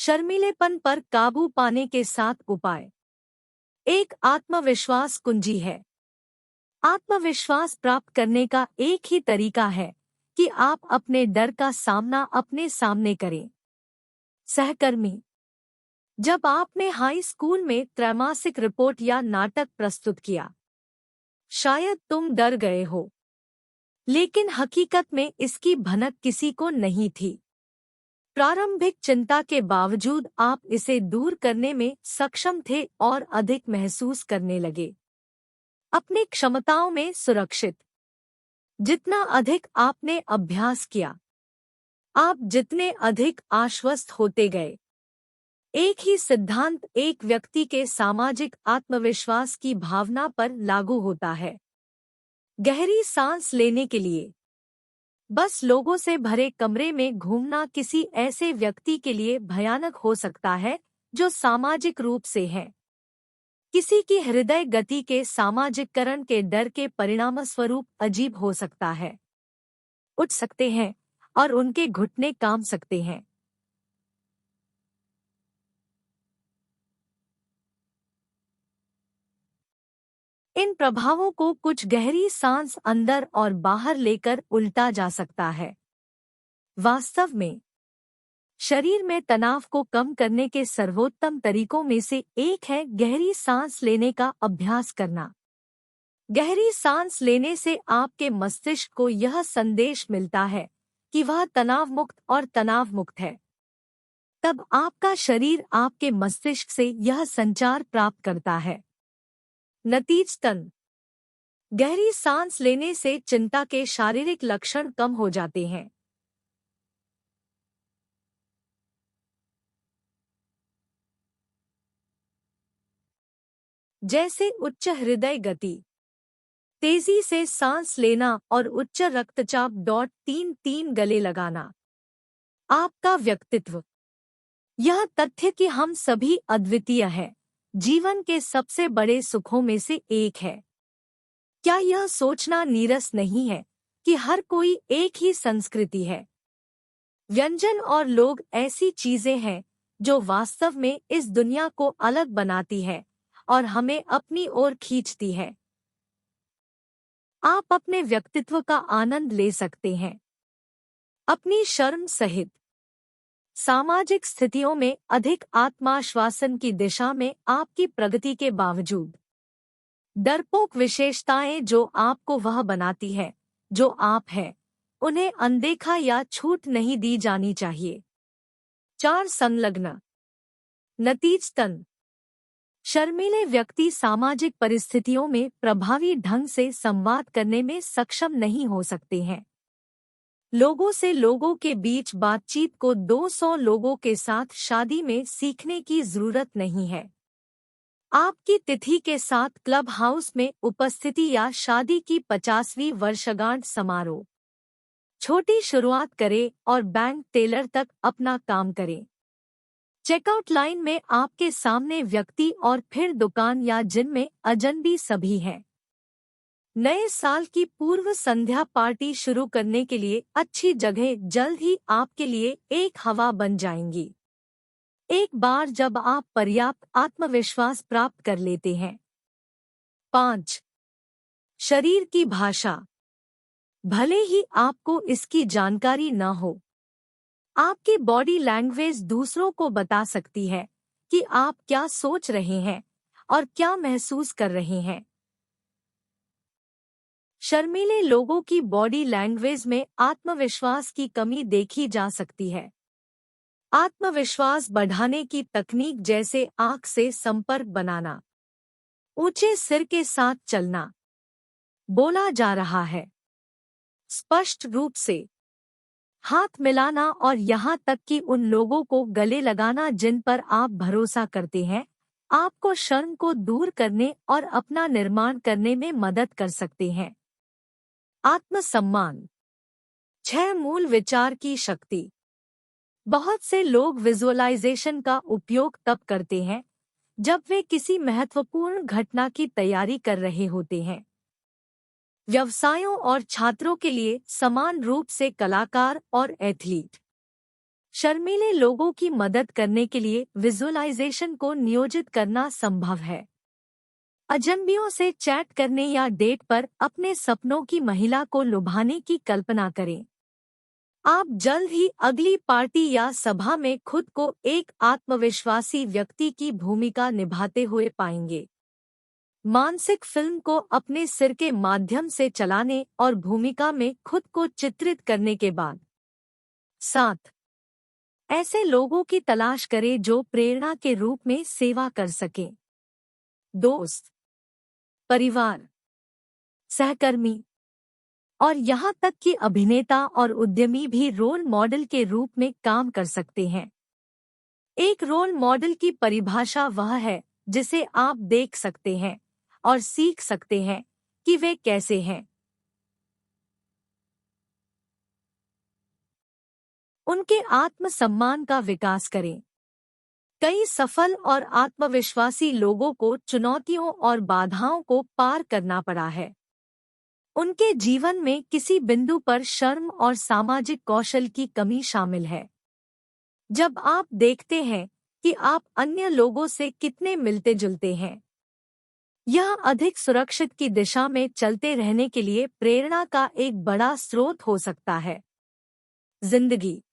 शर्मीलेपन पर काबू पाने के 7 उपाय। एक आत्मविश्वास कुंजी है। आत्मविश्वास प्राप्त करने का एक ही तरीका है कि आप अपने डर का सामना अपने सामने करें। सहकर्मी, जब आपने हाई स्कूल में त्रैमासिक रिपोर्ट या नाटक प्रस्तुत किया, शायद तुम डर गए हो, लेकिन हकीकत में इसकी भनक किसी को नहीं थी। प्रारंभिक चिंता के बावजूद आप इसे दूर करने में सक्षम थे और अधिक महसूस करने लगे। अपनी क्षमताओं में सुरक्षित। जितना अधिक आपने अभ्यास किया, आप जितने अधिक आश्वस्त होते गए। एक ही सिद्धांत एक व्यक्ति के सामाजिक आत्मविश्वास की भावना पर लागू होता है। गहरी सांस लेने के लिए बस लोगों से भरे कमरे में घूमना किसी ऐसे व्यक्ति के लिए भयानक हो सकता है जो सामाजिक रूप से है। किसी की हृदय गति के सामाजिककरण के डर के परिणामस्वरूप अजीब हो सकता है। उठ सकते हैं और उनके घुटने काम सकते हैं। इन प्रभावों को कुछ गहरी सांस अंदर और बाहर लेकर उल्टा जा सकता है। वास्तव में शरीर में तनाव को कम करने के सर्वोत्तम तरीकों में से एक है गहरी सांस लेने का अभ्यास करना। गहरी सांस लेने से आपके मस्तिष्क को यह संदेश मिलता है कि वह तनाव मुक्त और तनाव मुक्त है। तब आपका शरीर आपके मस्तिष्क से यह संचार प्राप्त करता है। नतीजतन गहरी सांस लेने से चिंता के शारीरिक लक्षण कम हो जाते हैं। जैसे उच्च हृदय गति, तेजी से सांस लेना और उच्च रक्तचाप। 33 गले लगाना। आपका व्यक्तित्व। यह तथ्य कि हम सभी अद्वितीय हैं, जीवन के सबसे बड़े सुखों में से एक है। क्या यह सोचना नीरस नहीं है कि हर कोई एक ही संस्कृति है? व्यंजन और लोग ऐसी चीजें हैं जो वास्तव में इस दुनिया को अलग बनाती है और हमें अपनी ओर खींचती है। आप अपने व्यक्तित्व का आनंद ले सकते हैं। अपनी शर्म सहित सामाजिक स्थितियों में अधिक आत्माश्वासन की दिशा में आपकी प्रगति के बावजूद डरपोक विशेषताएं जो आपको वह बनाती है जो आप हैं, उन्हें अनदेखा या छूट नहीं दी जानी चाहिए। 4 संलग्न। नतीजतन शर्मीले व्यक्ति सामाजिक परिस्थितियों में प्रभावी ढंग से संवाद करने में सक्षम नहीं हो सकते हैं। लोगों से लोगों के बीच बातचीत को 200 लोगों के साथ शादी में सीखने की जरूरत नहीं है। आपकी तिथि के साथ क्लब हाउस में उपस्थिति या शादी की 50वीं वर्षगांठ समारोह। छोटी शुरुआत करें और बैंक टेलर तक अपना काम करें। चेकआउट लाइन में आपके सामने व्यक्ति और फिर दुकान या जिम में अजनबी सभी हैं। नए साल की पूर्व संध्या पार्टी शुरू करने के लिए अच्छी जगह जल्द ही आपके लिए एक हवा बन जाएंगी, एक बार जब आप पर्याप्त आत्मविश्वास प्राप्त कर लेते हैं। 5. शरीर की भाषा। भले ही आपको इसकी जानकारी न हो, आपकी बॉडी लैंग्वेज दूसरों को बता सकती है कि आप क्या सोच रहे हैं और क्या महसूस कर रहे हैं। शर्मीले लोगों की बॉडी लैंग्वेज में आत्मविश्वास की कमी देखी जा सकती है। आत्मविश्वास बढ़ाने की तकनीक जैसे आंख से संपर्क बनाना, ऊंचे सिर के साथ चलना, बोला जा रहा है, स्पष्ट रूप से हाथ मिलाना और यहाँ तक कि उन लोगों को गले लगाना जिन पर आप भरोसा करते हैं, आपको शर्म को दूर करने और अपना निर्माण करने में मदद कर सकते हैं। आत्मसम्मान। 6 मूल विचार की शक्ति। बहुत से लोग विजुअलाइजेशन का उपयोग तब करते हैं जब वे किसी महत्वपूर्ण घटना की तैयारी कर रहे होते हैं। व्यवसायों और छात्रों के लिए समान रूप से कलाकार और एथलीट। शर्मीले लोगों की मदद करने के लिए विजुअलाइजेशन को नियोजित करना संभव है। अजनबियों से चैट करने या डेट पर अपने सपनों की महिला को लुभाने की कल्पना करें। आप जल्द ही अगली पार्टी या सभा में खुद को एक आत्मविश्वासी व्यक्ति की भूमिका निभाते हुए पाएंगे। मानसिक फिल्म को अपने सिर के माध्यम से चलाने और भूमिका में खुद को चित्रित करने के बाद 7. ऐसे लोगों की तलाश करें जो प्रेरणा के रूप में सेवा कर सकें। दोस्त, परिवार, सहकर्मी और यहाँ तक कि अभिनेता और उद्यमी भी रोल मॉडल के रूप में काम कर सकते हैं। एक रोल मॉडल की परिभाषा वह है जिसे आप देख सकते हैं और सीख सकते हैं कि वे कैसे हैं। उनके आत्मसम्मान का विकास करें। कई सफल और आत्मविश्वासी लोगों को चुनौतियों और बाधाओं को पार करना पड़ा है। उनके जीवन में किसी बिंदु पर शर्म और सामाजिक कौशल की कमी शामिल है। जब आप देखते हैं कि आप अन्य लोगों से कितने मिलते जुलते हैं, यह अधिक सुरक्षित की दिशा में चलते रहने के लिए प्रेरणा का एक बड़ा स्रोत हो सकता है। जिंदगी